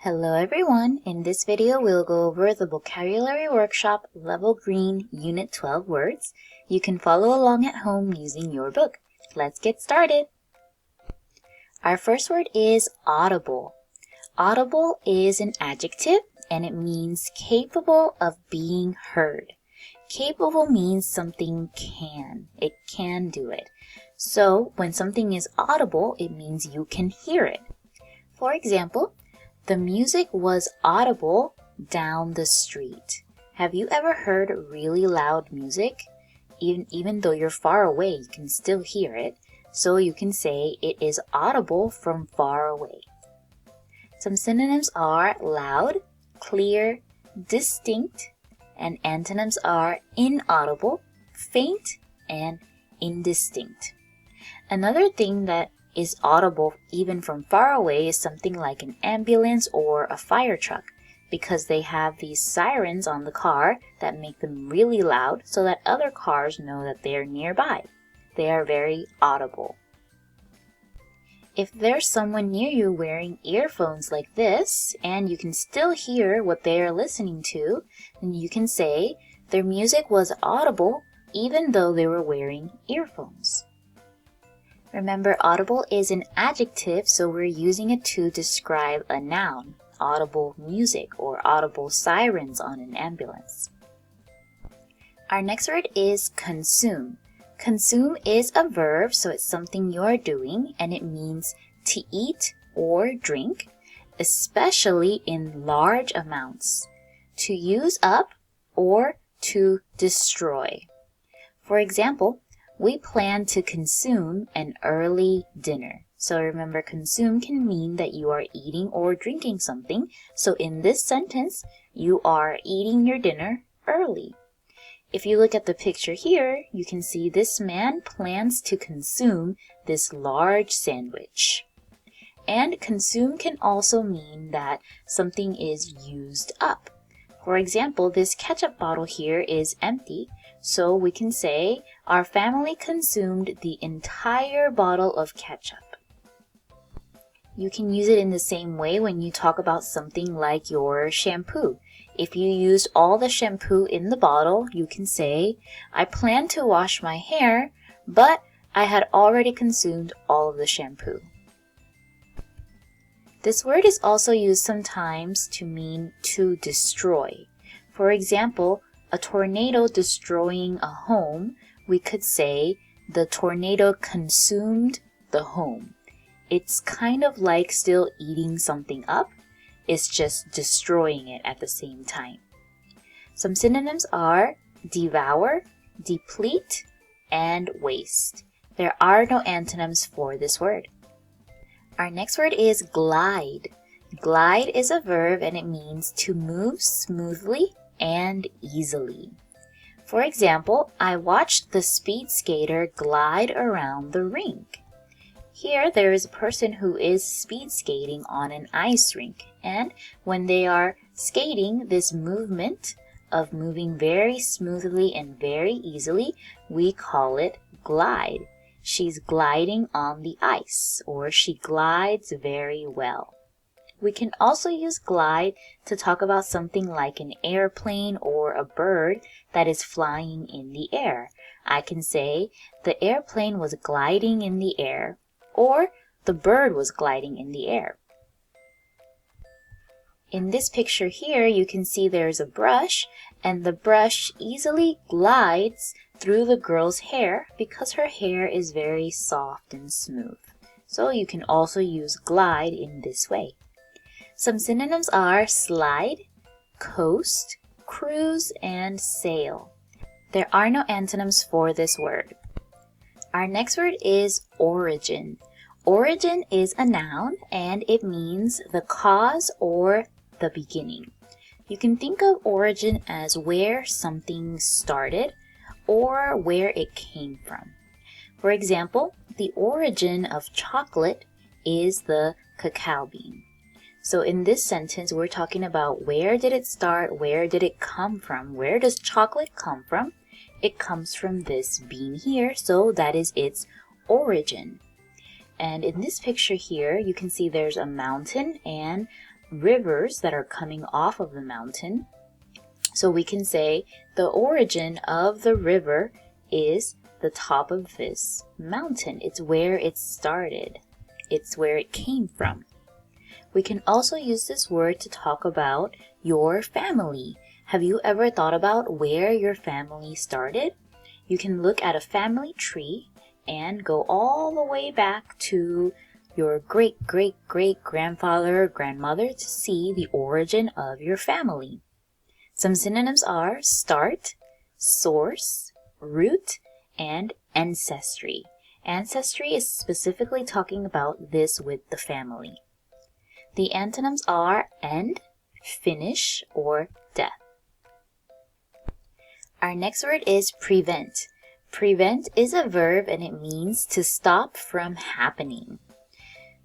Hello everyone! In this video, we'll go over the Vocabulary Workshop Level Green Unit 12 words. You can follow along at home using your book. Let's get started! Our first word is audible. Audible is an adjective and it means capable of being heard. Capable means something can. It can do it. So when something is audible, it means you can hear it. For example, the music was audible down the street. Have you ever heard really loud music? Even though you're far away, you can still hear it. So you can say it is audible from far away. Some synonyms are loud, clear, distinct, and antonyms are inaudible, faint, and indistinct. Another thing that is audible even from far away is something like an ambulance or a fire truck, because they have these sirens on the car that make them really loud so that other cars know that they are nearby. They are very audible. If there's someone near you wearing earphones like this, and you can still hear what they are listening to, then you can say their music was audible even though they were wearing earphones. Remember, audible is an adjective, so we're using it to describe a noun, audible music or audible sirens on an ambulance. Our next word is consume. Consume is a verb, so it's something you're doing, and it means to eat or drink, especially in large amounts, to use up or to destroy. For example, we plan to consume an early dinner. So remember, consume can mean that you are eating or drinking something. So in this sentence, you are eating your dinner early. If you look at the picture here, you can see this man plans to consume this large sandwich. And consume can also mean that something is used up. For example, this ketchup bottle here is empty, so we can say our family consumed the entire bottle of ketchup. You can use it in the same way when you talk about something like your shampoo. If you used all the shampoo in the bottle, you can say, I plan to wash my hair, but I had already consumed all of the shampoo. This word is also used sometimes to mean to destroy. For example, a tornado destroying a home, we could say the tornado consumed the home. It's kind of like still eating something up. It's just destroying it at the same time. Some synonyms are devour, deplete, and waste. There are no antonyms for this word. Our next word is glide. Glide is a verb and it means to move smoothly and easily. For example, I watched the speed skater glide around the rink. Here there is a person who is speed skating on an ice rink, and when they are skating this movement of moving very smoothly and very easily, we call it glide. She's gliding on the ice, or she glides very well. We can also use glide to talk about something like an airplane or a bird that is flying in the air. I can say, the airplane was gliding in the air, or the bird was gliding in the air. In this picture here, you can see there's a brush, and the brush easily glides through the girl's hair because her hair is very soft and smooth. So you can also use glide in this way. Some synonyms are slide, coast, cruise, and sail. There are no antonyms for this word. Our next word is origin. Origin is a noun and it means the cause or the beginning. You can think of origin as where something started or where it came from. For example, the origin of chocolate is the cacao bean. So in this sentence, we're talking about where did it start, where did it come from, where does chocolate come from? It comes from this bean here, so that is its origin. And in this picture here, you can see there's a mountain and rivers that are coming off of the mountain. So we can say the origin of the river is the top of this mountain. It's where it started. It's where it came from. We can also use this word to talk about your family. Have you ever thought about where your family started? You can look at a family tree and go all the way back to your great-great-great-grandfather or grandmother to see the origin of your family. Some synonyms are start, source, root, and ancestry. Ancestry is specifically talking about this with the family. The antonyms are end, finish, or death. Our next word is prevent. Prevent is a verb and it means to stop from happening.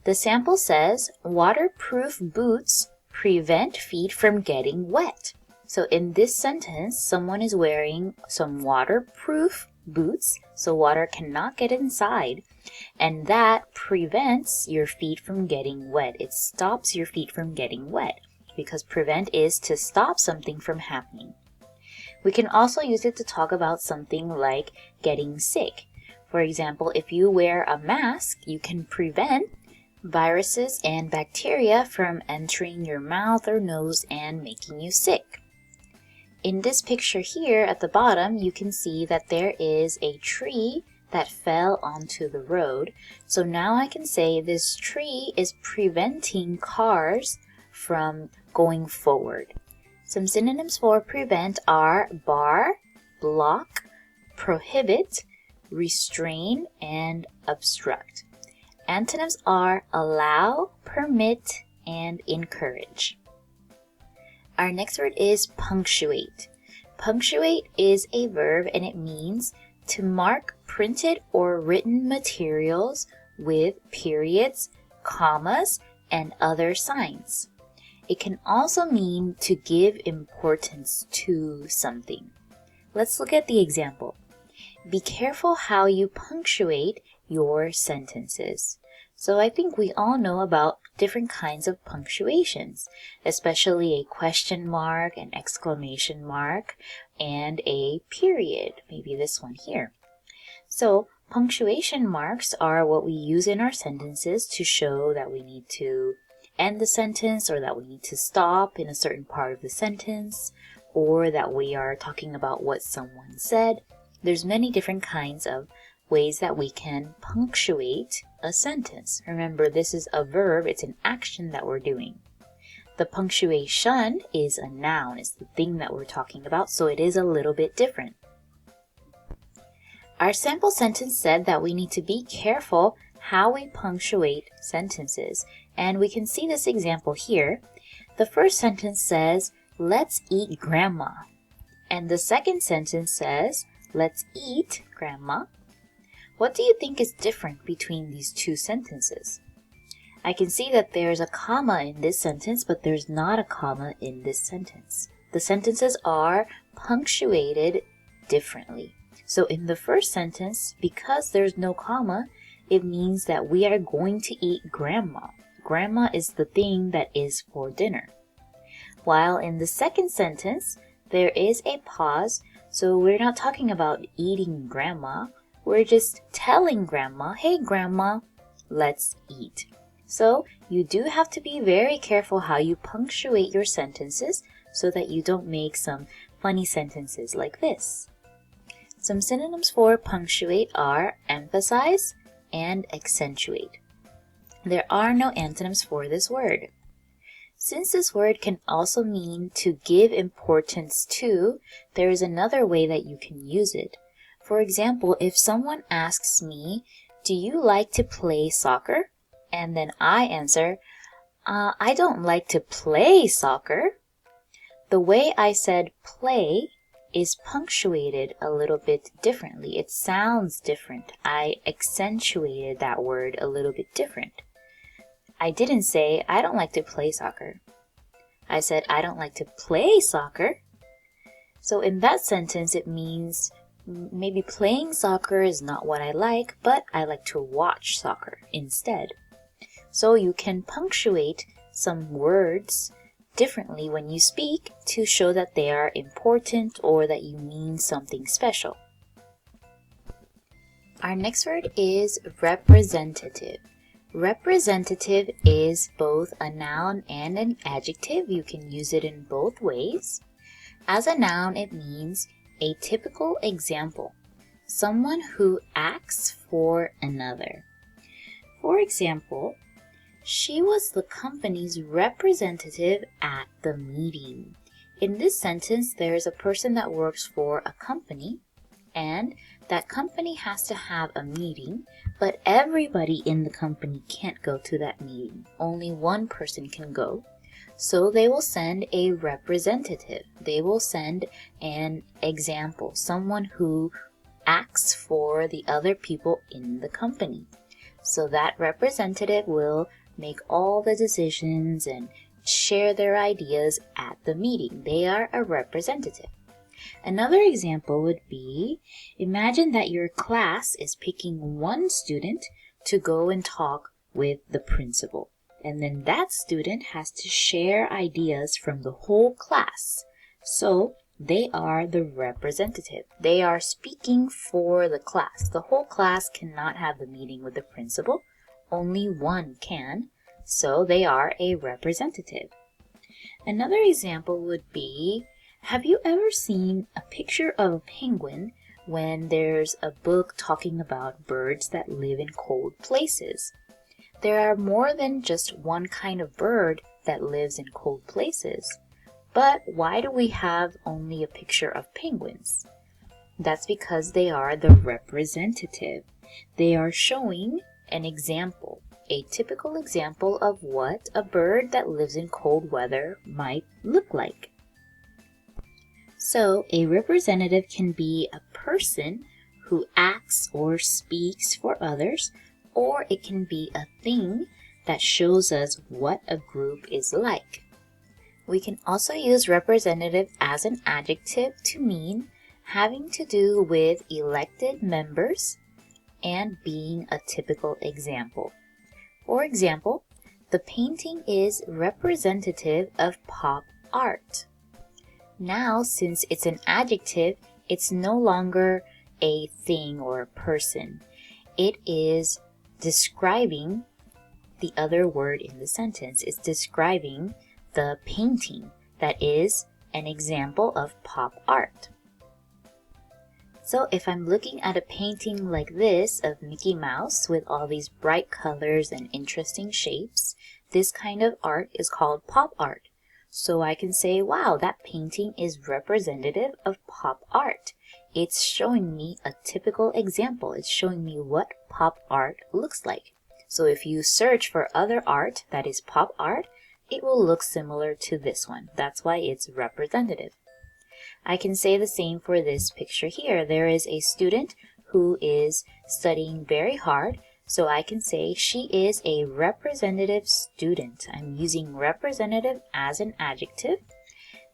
The sample says, waterproof boots prevent feet from getting wet. So in this sentence, someone is wearing some waterproof boots, so water cannot get inside. And that prevents your feet from getting wet. It stops your feet from getting wet because prevent is to stop something from happening. We can also use it to talk about something like getting sick. For example, if you wear a mask, you can prevent viruses and bacteria from entering your mouth or nose and making you sick. In this picture here at the bottom, you can see that there is a tree that fell onto the road. So now I can say this tree is preventing cars from going forward. Some synonyms for prevent are bar, block, prohibit, restrain, and obstruct. Antonyms are allow, permit, and encourage. Our next word is punctuate. Punctuate is a verb and it means to mark printed or written materials with periods, commas, and other signs. It can also mean to give importance to something. Let's look at the example. Be careful how you punctuate your sentences. So I think we all know about different kinds of punctuations, especially a question mark, an exclamation mark, and a period, maybe this one here. So punctuation marks are what we use in our sentences to show that we need to end the sentence or that we need to stop in a certain part of the sentence or that we are talking about what someone said. There's many different kinds of ways that we can punctuate a sentence. Remember, this is a verb, it's an action that we're doing. The punctuation is a noun, it's the thing that we're talking about, so it is a little bit different. Our sample sentence said that we need to be careful how we punctuate sentences, and we can see this example here. The first sentence says, let's eat grandma. And the second sentence says, let's eat grandma. What do you think is different between these two sentences? I can see that there's a comma in this sentence, but there's not a comma in this sentence. The sentences are punctuated differently. So in the first sentence, because there's no comma, it means that we are going to eat grandma. Grandma is the thing that is for dinner. While in the second sentence, there is a pause, so we're not talking about eating grandma. We're just telling grandma, hey grandma, let's eat. So you do have to be very careful how you punctuate your sentences so that you don't make some funny sentences like this. Some synonyms for punctuate are emphasize and accentuate. There are no antonyms for this word. Since this word can also mean to give importance to, there is another way that you can use it. For example, if someone asks me, do you like to play soccer? And then I answer, I don't like to play soccer. The way I said play is punctuated a little bit differently. It sounds different. I accentuated that word a little bit different. I didn't say, I don't like to play soccer. I said, I don't like to play soccer. So in that sentence, it means maybe playing soccer is not what I like, but I like to watch soccer instead. So you can punctuate some words differently when you speak to show that they are important or that you mean something special. Our next word is representative. Representative is both a noun and an adjective. You can use it in both ways. As a noun, it means a typical example, someone who acts for another. For example, she was the company's representative at the meeting. In this sentence, there is a person that works for a company, and that company has to have a meeting, but everybody in the company can't go to that meeting. Only one person can go. So they will send a representative. They will send an example, someone who acts for the other people in the company. So that representative will make all the decisions and share their ideas at the meeting. They are a representative. Another example would be, imagine that your class is picking one student to go and talk with the principal. And then that student has to share ideas from the whole class. So they are the representative. They are speaking for the class. The whole class cannot have the meeting with the principal. Only one can. So they are a representative. Another example would be, have you ever seen a picture of a penguin when there's a book talking about birds that live in cold places? There are more than just one kind of bird that lives in cold places. But why do we have only a picture of penguins? That's because they are the representative. They are showing an example, a typical example of what a bird that lives in cold weather might look like. So, a representative can be a person who acts or speaks for others, or it can be a thing that shows us what a group is like. We can also use representative as an adjective to mean having to do with elected members and being a typical example. For example, the painting is representative of pop art. Now, since it's an adjective, it's no longer a thing or a person. It is describing the other word in the sentence. It's describing the painting that is an example of pop art. So if I'm looking at a painting like this of Mickey Mouse with all these bright colors and interesting shapes, this kind of art is called pop art. So I can say, wow, that painting is representative of pop art. It's showing me a typical example. It's showing me what pop art looks like. So if you search for other art that is pop art, it will look similar to this one. That's why it's representative. I can say the same for this picture here. There is a student who is studying very hard. So I can say she is a representative student. I'm using representative as an adjective,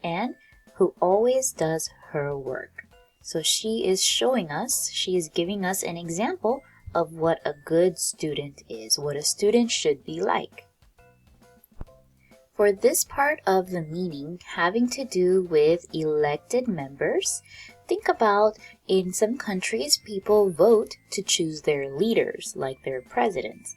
and who always does her work. So she is showing us, she is giving us an example of what a good student is, what a student should be like. For this part of the meaning having to do with elected members, think about in some countries people vote to choose their leaders, like their presidents.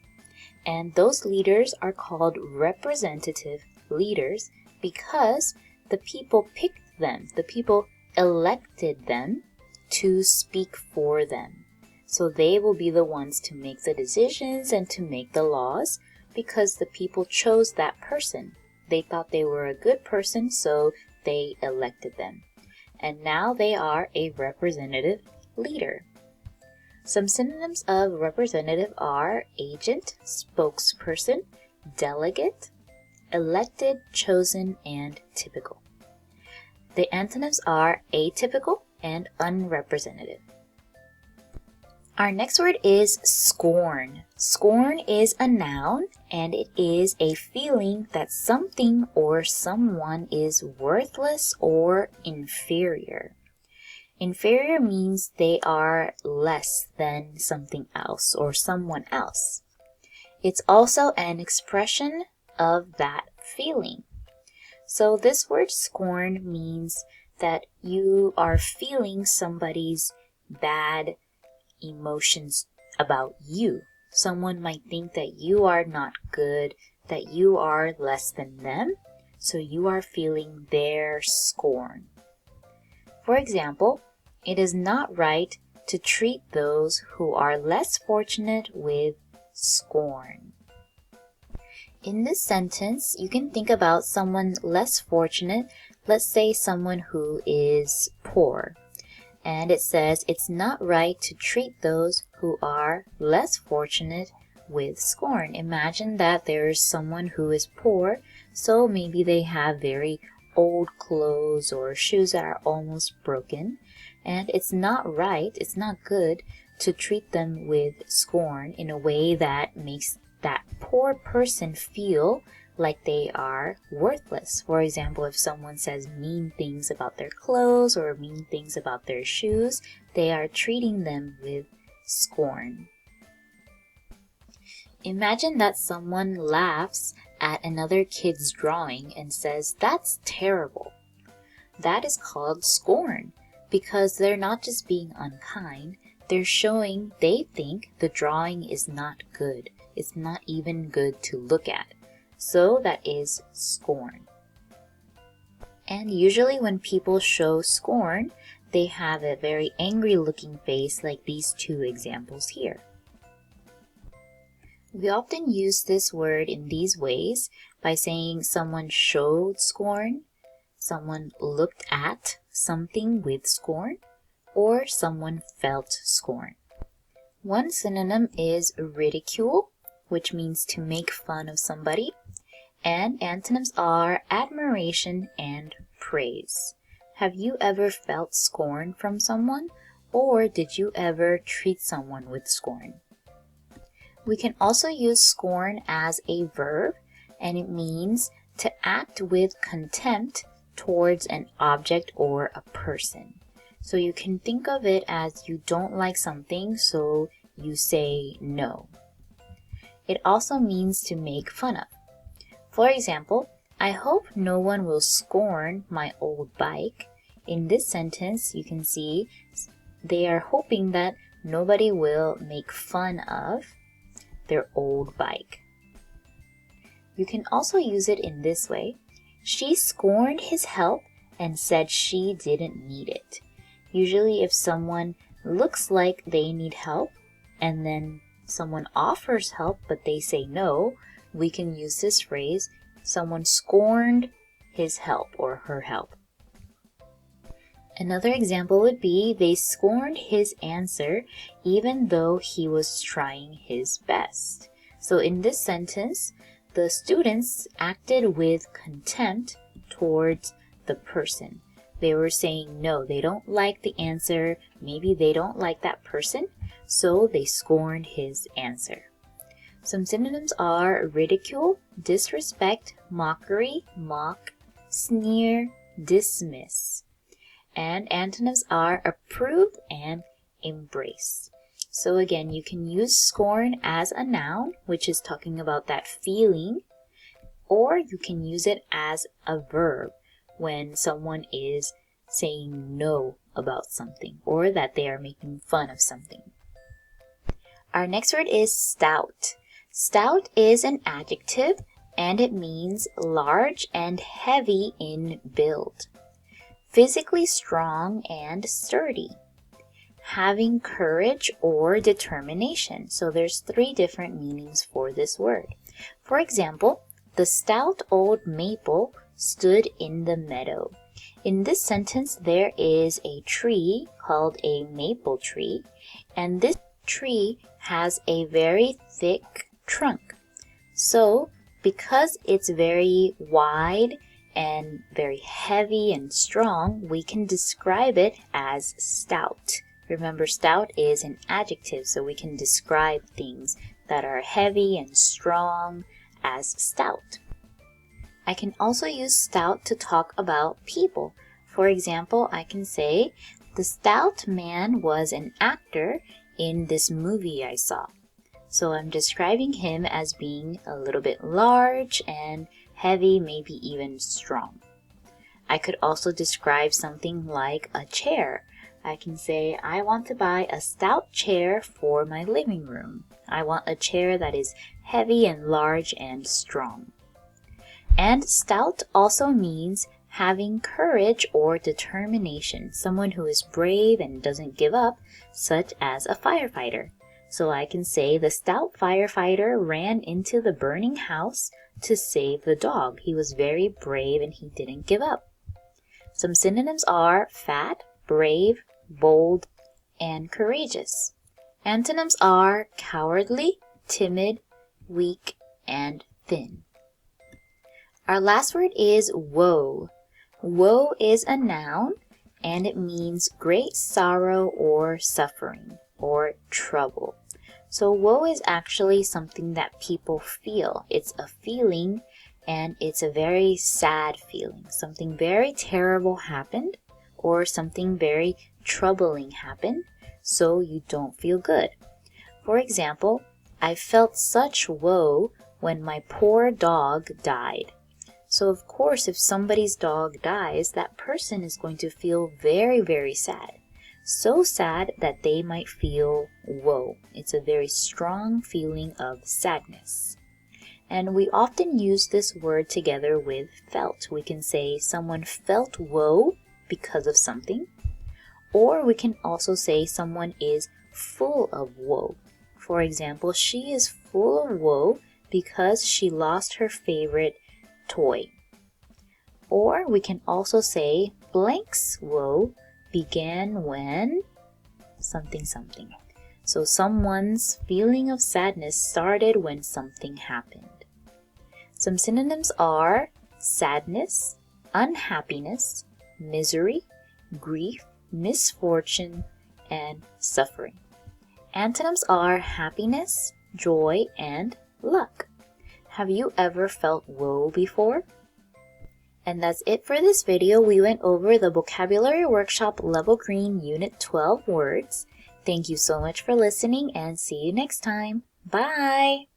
And those leaders are called representative leaders because the people picked them, the people elected them to speak for them. So they will be the ones to make the decisions and to make the laws because the people chose that person. They thought they were a good person, so they elected them. And now they are a representative leader. Some synonyms of representative are agent, spokesperson, delegate, elected, chosen, and typical. The antonyms are atypical and unrepresentative. Our next word is scorn. Scorn is a noun, and it is a feeling that something or someone is worthless or inferior. Inferior means they are less than something else or someone else. It's also an expression of that feeling. So this word scorn means that you are feeling somebody's bad emotions about you. Someone might think that you are not good, that you are less than them, so you are feeling their scorn. For example, it is not right to treat those who are less fortunate with scorn. In this sentence, you can think about someone less fortunate, let's say someone who is poor. And it says it's not right to treat those who are less fortunate with scorn. Imagine that there's someone who is poor, so maybe they have very old clothes or shoes that are almost broken, and it's not right, it's not good to treat them with scorn in a way that makes that poor person feel like they are worthless. For example, if someone says mean things about their clothes or mean things about their shoes, they are treating them with scorn. Imagine that someone laughs at another kid's drawing and says, "That's terrible." That is called scorn, because they're not just being unkind, they're showing they think the drawing is not good. It's not even good to look at. So that is scorn. And usually when people show scorn, they have a very angry looking face like these two examples here. We often use this word in these ways by saying someone showed scorn, someone looked at something with scorn, or someone felt scorn. One synonym is ridicule, which means to make fun of somebody, and antonyms are admiration and praise. Have you ever felt scorn from someone, or did you ever treat someone with scorn? We can also use scorn as a verb, and it means to act with contempt towards an object or a person. So you can think of it as you don't like something, so you say no. It also means to make fun of. For example, I hope no one will scorn my old bike. In this sentence, you can see they are hoping that nobody will make fun of their old bike. You can also use it in this way. She scorned his help and said she didn't need it. Usually if someone looks like they need help and then someone offers help but they say no, we can use this phrase, someone scorned his help or her help. Another example would be they scorned his answer even though he was trying his best. So in this sentence, the students acted with contempt towards the person. They were saying no, they don't like the answer, maybe they don't like that person, so they scorned his answer. Some synonyms are ridicule, disrespect, mockery, mock, sneer, dismiss. And antonyms are approve and embrace. So again, you can use scorn as a noun, which is talking about that feeling, or you can use it as a verb when someone is saying no about something or that they are making fun of something. Our next word is stout. Stout is an adjective and it means large and heavy in build, physically strong and sturdy, having courage or determination. So there's 3 different meanings for this word. For example, the stout old maple stood in the meadow. In this sentence, there is a tree called a maple tree, and this tree has a very thick trunk. So, because it's very wide and very heavy and strong, we can describe it as stout. Remember, stout is an adjective, so we can describe things that are heavy and strong as stout. I can also use stout to talk about people. For example, I can say, the stout man was an actor in this movie I saw. So I'm describing him as being a little bit large and heavy, maybe even strong. I could also describe something like a chair. I can say, I want to buy a stout chair for my living room. I want a chair that is heavy and large and strong. And stout also means having courage or determination, someone who is brave and doesn't give up, such as a firefighter. So I can say the stout firefighter ran into the burning house to save the dog. He was very brave and he didn't give up. Some synonyms are fat, brave, bold, and courageous. Antonyms are cowardly, timid, weak, and thin. Our last word is woe. Woe is a noun, and it means great sorrow or suffering or trouble. So woe is actually something that people feel. It's a feeling, and it's a very sad feeling. Something very terrible happened, or something very troubling happened, so you don't feel good. For example, I felt such woe when my poor dog died. So of course, if somebody's dog dies, that person is going to feel very, very sad. So sad that they might feel woe. It's a very strong feeling of sadness. And we often use this word together with felt. We can say someone felt woe because of something. Or we can also say someone is full of woe. For example, she is full of woe because she lost her favorite toy. Or we can also say blank's woe began when something something. So someone's feeling of sadness started when something happened. Some synonyms are sadness, unhappiness, misery, grief, misfortune, and suffering. Antonyms are happiness, joy, and luck. Have you ever felt woe before? And that's it for this video. We went over the Vocabulary Workshop Level Green Unit 12 words. Thank you so much for listening and see you next time. Bye!